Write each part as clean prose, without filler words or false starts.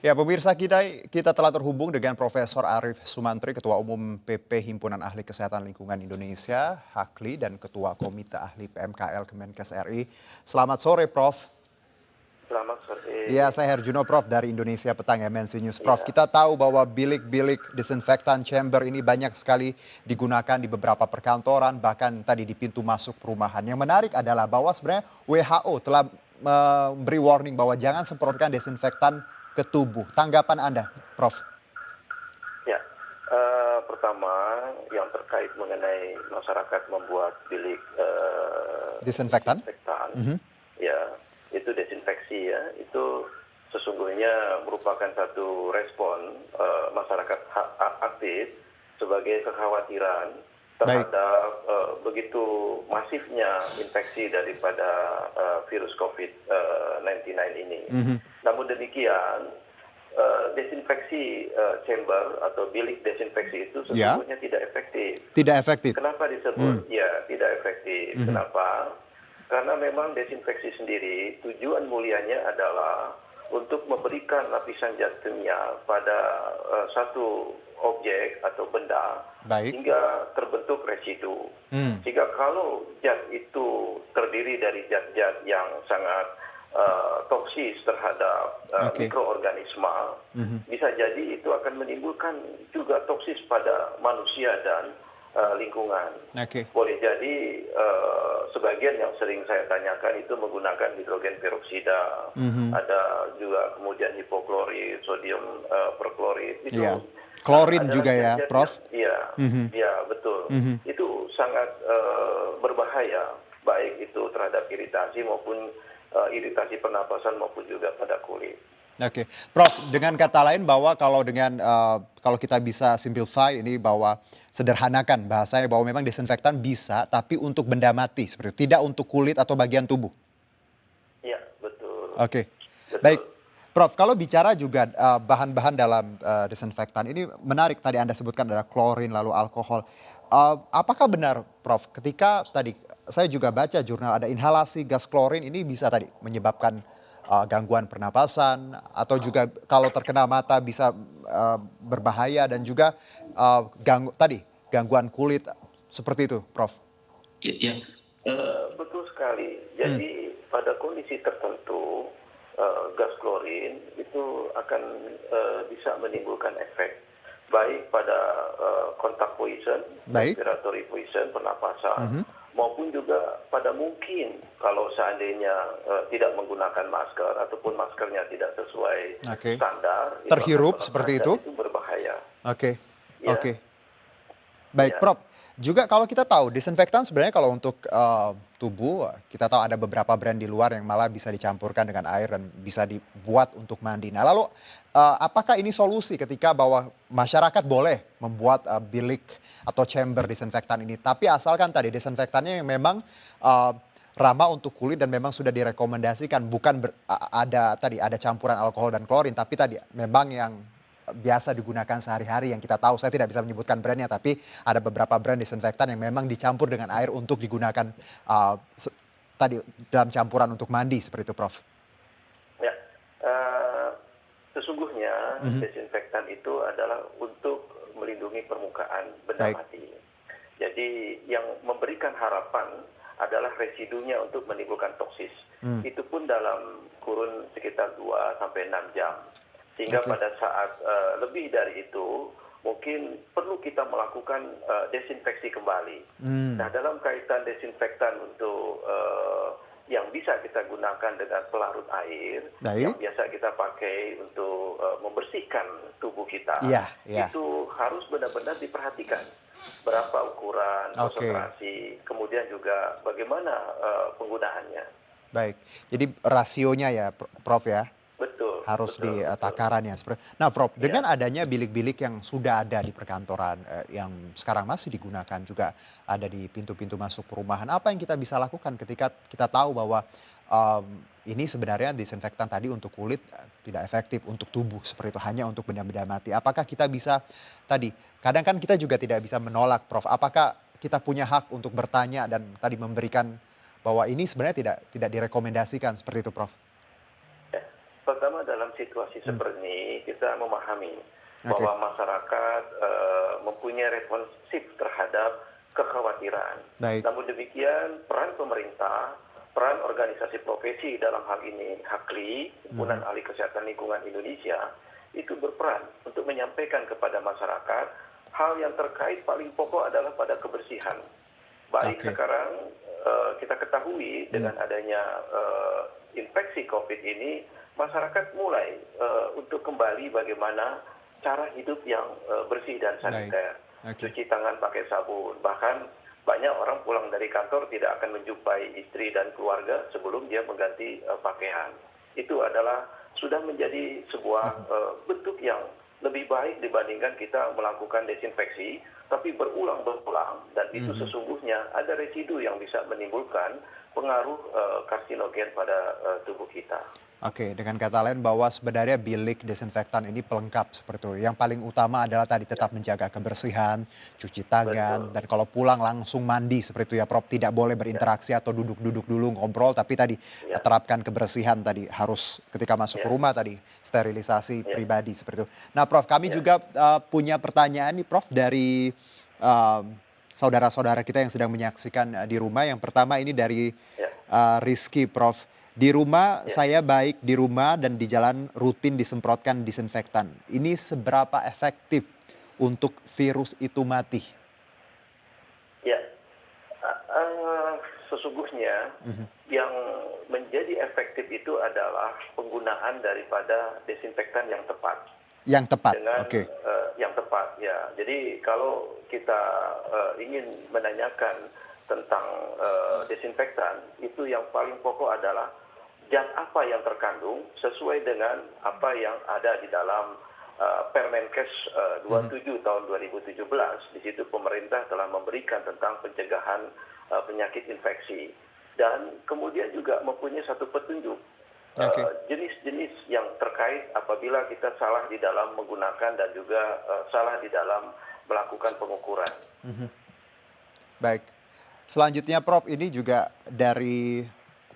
Ya, pemirsa kita telah terhubung dengan Profesor Arief Sumantri, Ketua Umum PP Himpunan Ahli Kesehatan Lingkungan Indonesia, HAKLI, dan Ketua Komite Ahli PMKL Kemenkes RI. Selamat sore, Prof. Selamat sore. Ya, saya Herjuno, Prof, dari Indonesia Petang MNC News. Prof, Ya, kita tahu bahwa bilik-bilik disinfektan chamber ini banyak sekali digunakan di beberapa perkantoran, bahkan tadi di pintu masuk perumahan. Yang menarik adalah bahwa sebenarnya WHO telah memberi warning bahwa jangan semprotkan desinfektan ke tubuh. Tanggapan Anda, Prof? ya. Pertama, yang terkait mengenai masyarakat membuat bilik Disinfektan? disinfektan, Mhm. ya, itu desinfeksi ya, itu sesungguhnya merupakan satu respon masyarakat aktif sebagai kekhawatiran Baik. terhadap begitu masifnya infeksi daripada virus COVID-19 ini. Mhm. Namun demikian, desinfeksi chamber atau bilik desinfeksi itu Ya, sesungguhnya tidak efektif. tidak efektif. Kenapa Hmm. disebut? Ya, tidak efektif. Mhm. Kenapa? Karena memang desinfeksi sendiri tujuan mulianya adalah untuk memberikan lapisan zat kimia pada satu objek atau benda Baik. hingga terbentuk residu. Hmm. Sehingga kalau zat itu terdiri dari zat-zat yang sangat toksis terhadap Oke. mikroorganisme, Mhm. bisa jadi itu akan menimbulkan juga toksis pada manusia dan lingkungan. Oke. Boleh jadi sebagian yang sering saya tanyakan itu menggunakan hidrogen peroksida, Mhm. ada juga kemudian hipoklorit, sodium perklorit. Iya. Itu Klorin adalah juga ya, zat-zat yang, Prof? iya, Mhm. ya betul. Mhm. Itu sangat berbahaya, baik itu terhadap iritasi maupun iritasi pernapasan maupun juga pada kulit. Oke, Prof, dengan kata lain bahwa kalau kita bisa simplify ini bahwa sederhanakan bahasanya bahwa memang desinfektan bisa, tapi untuk benda mati seperti itu, tidak untuk kulit atau bagian tubuh. Iya, betul. Oke, baik. Betul. Prof, kalau bicara juga bahan-bahan dalam desinfektan ini menarik tadi Anda sebutkan ada klorin lalu alkohol. Apakah benar, Prof, ketika tadi saya juga baca jurnal ada inhalasi gas klorin ini bisa tadi menyebabkan gangguan pernapasan atau juga kalau terkena mata bisa berbahaya dan juga tadi gangguan kulit seperti itu, Prof. Ya, Betul sekali. Hmm, Jadi pada kondisi tertentu gas klorin itu akan bisa menimbulkan efek baik pada kontak poison, baik. respiratory poison, pernapasan, Mhm. maupun juga pada mungkin kalau seandainya tidak menggunakan masker ataupun maskernya tidak sesuai Oke. standar, itu akan Terhirup melekat seperti dan itu? itu berbahaya. Oke. Ya, Oke. Baik, ya. Prof. Juga kalau kita tahu desinfektan sebenarnya kalau untuk tubuh kita tahu ada beberapa brand di luar yang malah bisa dicampurkan dengan air dan bisa dibuat untuk mandi. Nah, lalu apakah ini solusi ketika bahwa masyarakat boleh membuat bilik atau chamber disinfektan ini, tapi asalkan tadi desinfektannya yang memang eh, ramah untuk kulit dan memang sudah direkomendasikan bukan ada campuran alkohol dan klorin, tapi tadi memang yang biasa digunakan sehari-hari yang kita tahu, saya tidak bisa menyebutkan brandnya, tapi ada beberapa brand disinfektan yang memang dicampur dengan air untuk digunakan uh, se- tadi dalam campuran untuk mandi seperti itu, Prof. Ya, sesungguhnya Mhm. desinfektan itu adalah untuk melindungi permukaan benda Baik. mati. Jadi yang memberikan harapan adalah residunya untuk menimbulkan toksis. Hmm. Itu pun dalam kurun sekitar 2 sampai 6 jam. Sehingga Oke. pada saat lebih dari itu mungkin perlu kita melakukan desinfeksi kembali. Hmm. Nah, dalam kaitan desinfektan untuk yang bisa kita gunakan dengan pelarut air, yang Baik. biasa kita pakai untuk membersihkan tubuh kita, Iya, iya. itu harus benar-benar diperhatikan. Berapa ukuran, Oke. konsentrasi, kemudian juga bagaimana penggunaannya. Baik. Jadi rasionya ya, Prof ya. Betul, Harus di betul, betul. takarannya nah, Prof, dengan Ya. adanya bilik-bilik yang sudah ada di perkantoran, yang sekarang masih digunakan juga ada di pintu-pintu masuk perumahan, apa yang kita bisa lakukan ketika kita tahu bahwa, ini sebenarnya disinfektan tadi untuk kulit, tidak efektif untuk tubuh seperti itu, hanya untuk benda-benda mati. Apakah kita bisa tadi, kadang kan kita juga tidak bisa menolak, Prof, apakah kita punya hak untuk bertanya dan tadi memberikan bahwa ini sebenarnya tidak direkomendasikan seperti itu, Prof? Ya. Pertama dalam situasi seperti ini kita memahami Oke, bahwa masyarakat mempunyai responsif terhadap kekhawatiran. baik. Namun demikian peran pemerintah, peran organisasi profesi dalam hal ini HAKLI, Himpunan Ahli Kesehatan Lingkungan Indonesia, itu berperan untuk menyampaikan kepada masyarakat hal yang terkait paling pokok adalah pada kebersihan. Baik Oke. sekarang kita ketahui dengan adanya infeksi COVID ini, masyarakat mulai untuk kembali bagaimana cara hidup yang bersih dan Baik. saniter. Oke. Cuci tangan pakai sabun. Bahkan banyak orang pulang dari kantor tidak akan menjumpai istri dan keluarga sebelum dia mengganti pakaian. Itu adalah sudah menjadi sebuah bentuk yang lebih baik dibandingkan kita melakukan desinfeksi, tapi berulang-berulang, dan itu sesungguhnya ada residu yang bisa menimbulkan pengaruh karsinogen pada tubuh kita. Oke, dengan kata lain bahwa sebenarnya bilik desinfektan ini pelengkap seperti itu. Yang paling utama adalah tadi tetap menjaga kebersihan, cuci tangan, Betul. dan kalau pulang langsung mandi seperti itu ya Prof. Tidak boleh Ya, berinteraksi atau duduk-duduk dulu ngobrol, tapi tadi ya, terapkan kebersihan tadi harus ketika masuk ke ya, rumah tadi sterilisasi ya, pribadi seperti itu. Nah Prof, kami ya, juga punya pertanyaan nih Prof dari em, saudara-saudara kita yang sedang menyaksikan di rumah. Yang pertama ini dari ya, Rizky Prof. Di rumah ya, saya baik di rumah dan di jalan rutin disemprotkan disinfektan. Ini seberapa efektif untuk virus itu mati? ya. Sesungguhnya Mhm. yang menjadi efektif itu adalah penggunaan daripada desinfektan yang tepat. Yang tepat, Dengan oke. yang tepat, ya. Jadi kalau kita ingin menanyakan tentang desinfektan, itu yang paling pokok adalah zat apa yang terkandung sesuai dengan apa yang ada di dalam Permenkes 27 tahun 2017. Di situ pemerintah telah memberikan tentang pencegahan penyakit infeksi, dan kemudian juga mempunyai satu petunjuk Oke, jenis-jenis yang terkait apabila kita salah di dalam menggunakan dan juga salah di dalam melakukan pengukuran. baik. Selanjutnya Prof, ini juga dari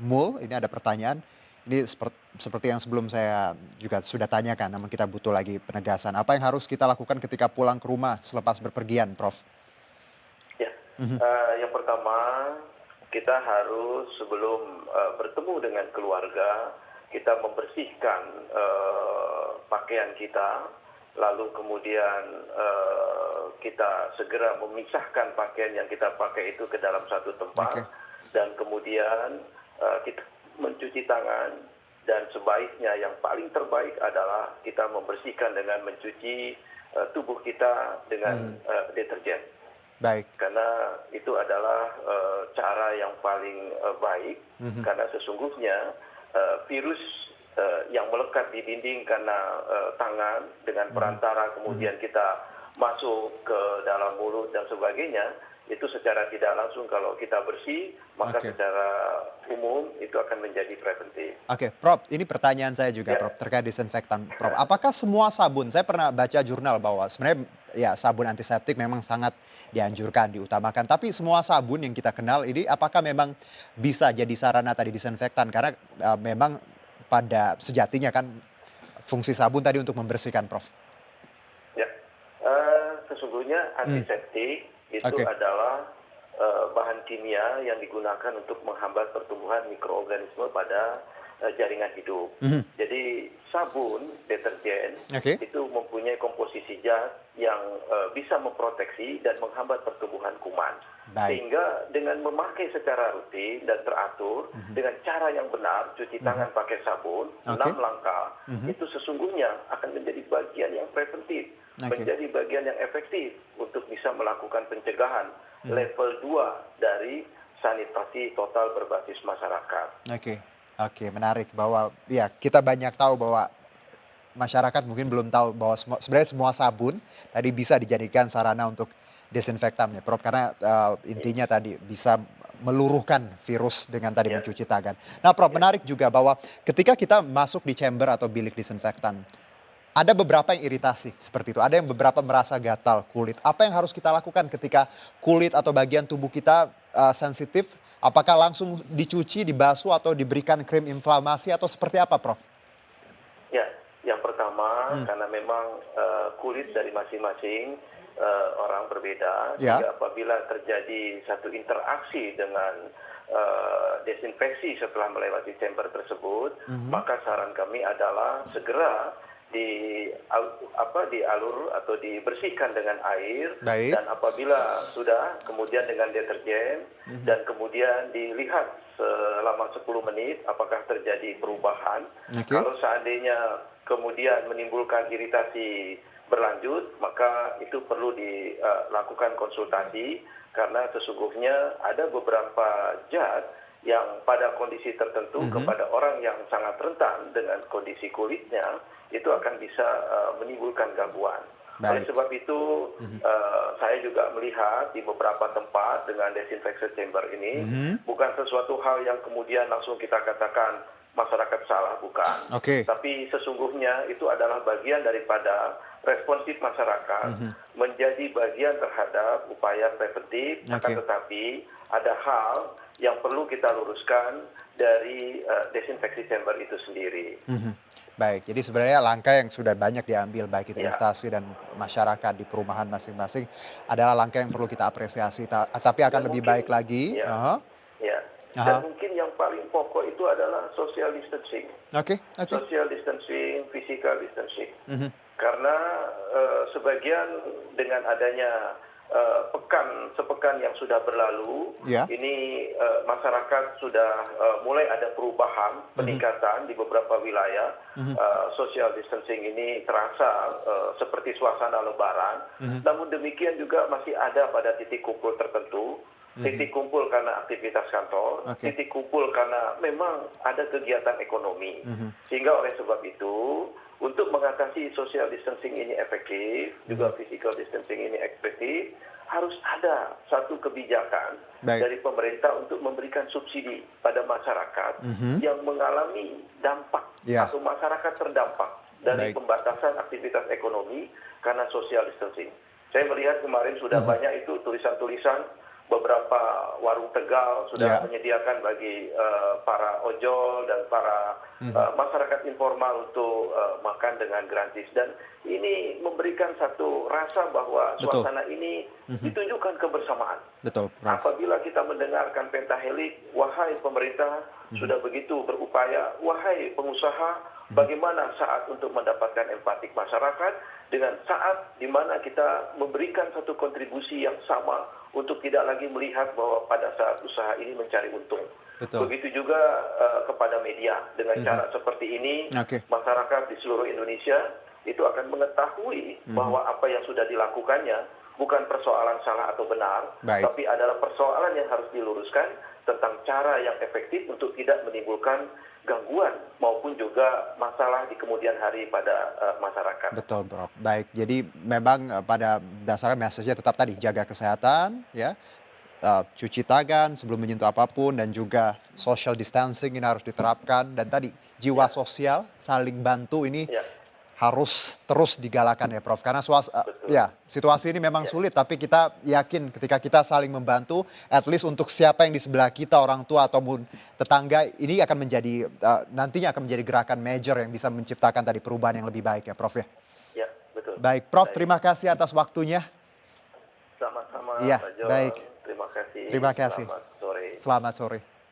Mul, ini ada pertanyaan. Ini seperti yang sebelum saya juga sudah tanyakan, namun kita butuh lagi penegasan. Apa yang harus kita lakukan ketika pulang ke rumah selepas berpergian, Prof? Ya, Mhm. yang pertama kita harus sebelum bertemu dengan keluarga, kita membersihkan pakaian kita, lalu kemudian kita segera memisahkan pakaian yang kita pakai itu ke dalam satu tempat, Oke, dan kemudian kita mencuci tangan, dan sebaiknya yang paling terbaik adalah kita membersihkan dengan mencuci tubuh kita dengan deterjen, baik. karena itu adalah cara yang paling baik, karena sesungguhnya virus yang melekat di dinding karena tangan dengan perantara kemudian kita masuk ke dalam mulut dan sebagainya, itu secara tidak langsung kalau kita bersih, maka Oke. secara umum itu akan menjadi preventif. Oke, Prof, ini pertanyaan saya juga, Ya, Prof, terkait disinfektan. Prof, apakah semua sabun, saya pernah baca jurnal bahwa sebenarnya ya sabun antiseptik memang sangat dianjurkan, diutamakan. Tapi semua sabun yang kita kenal ini apakah memang bisa jadi sarana tadi disinfektan? Karena memang pada sejatinya kan fungsi sabun tadi untuk membersihkan, Prof. ya. Sesungguhnya Hmm, antiseptik itu Oke, adalah bahan kimia yang digunakan untuk menghambat pertumbuhan mikroorganisme pada jaringan hidup. Mhm. Jadi sabun, deterjen Oke, itu mempunyai komposisi zat yang bisa memproteksi dan menghambat pertumbuhan kuman. baik. Sehingga dengan memakai secara rutin dan teratur, dengan cara yang benar, cuci tangan pakai sabun, Oke. 6 langkah, Mhm. itu sesungguhnya akan menjadi bagian yang preventif, Oke. menjadi bagian yang efektif untuk bisa melakukan pencegahan level 2 dari sanitasi total berbasis masyarakat. Oke, oke, menarik bahwa ya kita banyak tahu bahwa masyarakat mungkin belum tahu bahwa sebenarnya semua sabun tadi bisa dijadikan sarana untuk desinfektan ya Prof, karena intinya tadi bisa meluruhkan virus dengan tadi Ya, mencuci tangan. Nah Prof, ya, menarik juga bahwa ketika kita masuk di chamber atau bilik disinfektan, ada beberapa yang iritasi seperti itu, ada yang beberapa merasa gatal kulit. Apa yang harus kita lakukan ketika kulit atau bagian tubuh kita sensitif? Apakah langsung dicuci, dibasuh atau diberikan krim inflamasi atau seperti apa Prof? ya. sama karena memang kulit dari masing-masing orang berbeda. Ya. Sehingga apabila terjadi satu interaksi dengan desinfeksi setelah melewati chamber tersebut, maka saran kami adalah segera dialur atau dibersihkan dengan air. Baik. Dan apabila sudah, kemudian dengan deterjen dan kemudian dilihat selama 10 menit apakah terjadi perubahan. Oke. Kalau seandainya kemudian menimbulkan iritasi berlanjut, maka itu perlu dilakukan konsultasi karena sesungguhnya ada beberapa zat yang pada kondisi tertentu kepada orang yang sangat rentan dengan kondisi kulitnya itu akan bisa menimbulkan gangguan. Oleh Baik. sebab itu saya juga melihat di beberapa tempat dengan disinfection chamber ini bukan sesuatu hal yang kemudian langsung kita katakan masyarakat salah, bukan. Oke. Tapi sesungguhnya itu adalah bagian daripada responsif masyarakat menjadi bagian terhadap upaya preventif, akan tetapi ada hal yang perlu kita luruskan dari desinfeksi chamber itu sendiri. Baik, jadi sebenarnya langkah yang sudah banyak diambil baik itu Ya. instansi dan masyarakat di perumahan masing-masing adalah langkah yang perlu kita apresiasi. Tapi akan Dan lebih mungkin, baik lagi. ya, Aha. ya. Aha. Dan mungkin yang paling pokok itu adalah social distancing. Oke. Social distancing, physical distancing. Mhm. Karena sebagian dengan adanya sepekan yang sudah berlalu, Ya. ini masyarakat sudah mulai ada perubahan, peningkatan di beberapa wilayah. Social distancing ini terasa seperti suasana lebaran. Namun demikian juga masih ada pada titik kumpul tertentu. Titik kumpul karena aktivitas kantor, titik kumpul karena memang ada kegiatan ekonomi. Sehingga oleh sebab itu, untuk mengatasi social distancing ini efektif, juga physical distancing ini efektif, harus ada satu kebijakan dari pemerintah untuk memberikan subsidi pada masyarakat yang mengalami dampak atau masyarakat terdampak dari pembatasan aktivitas ekonomi karena social distancing. Saya melihat kemarin sudah banyak itu tulisan-tulisan, beberapa warung Tegal sudah menyediakan bagi para ojol dan para masyarakat informal untuk makan dengan gratis. Dan ini memberikan satu rasa bahwa suasana ini ditunjukkan kebersamaan. Betul. Apabila kita mendengarkan pentahelik, wahai pemerintah sudah begitu berupaya, wahai pengusaha, bagaimana saat untuk mendapatkan empatik masyarakat dengan saat di mana kita memberikan satu kontribusi yang sama untuk tidak lagi melihat bahwa pada saat usaha ini mencari untung. Betul. Begitu juga kepada media. Dengan cara seperti ini, masyarakat di seluruh Indonesia itu akan mengetahui bahwa apa yang sudah dilakukannya bukan persoalan salah atau benar, tapi adalah persoalan yang harus diluruskan tentang cara yang efektif untuk tidak menimbulkan gangguan maupun juga masalah di kemudian hari pada masyarakat. Betul, Bro. Baik, jadi memang pada dasarnya message-nya tetap tadi jaga kesehatan, ya, cuci tangan sebelum menyentuh apapun dan juga social distancing ini harus diterapkan dan tadi jiwa sosial saling bantu ini harus terus digalakan ya Prof. Karena situasi ini memang sulit tapi kita yakin ketika kita saling membantu at least untuk siapa yang di sebelah kita orang tua ataupun tetangga ini akan menjadi nantinya akan menjadi gerakan major yang bisa menciptakan tadi perubahan yang lebih baik ya Prof ya. Ya, betul. Baik Prof, terima kasih atas waktunya. Sama-sama Iya, Pak John. baik. Terima kasih. Terima kasih. Selamat sore. Selamat sore.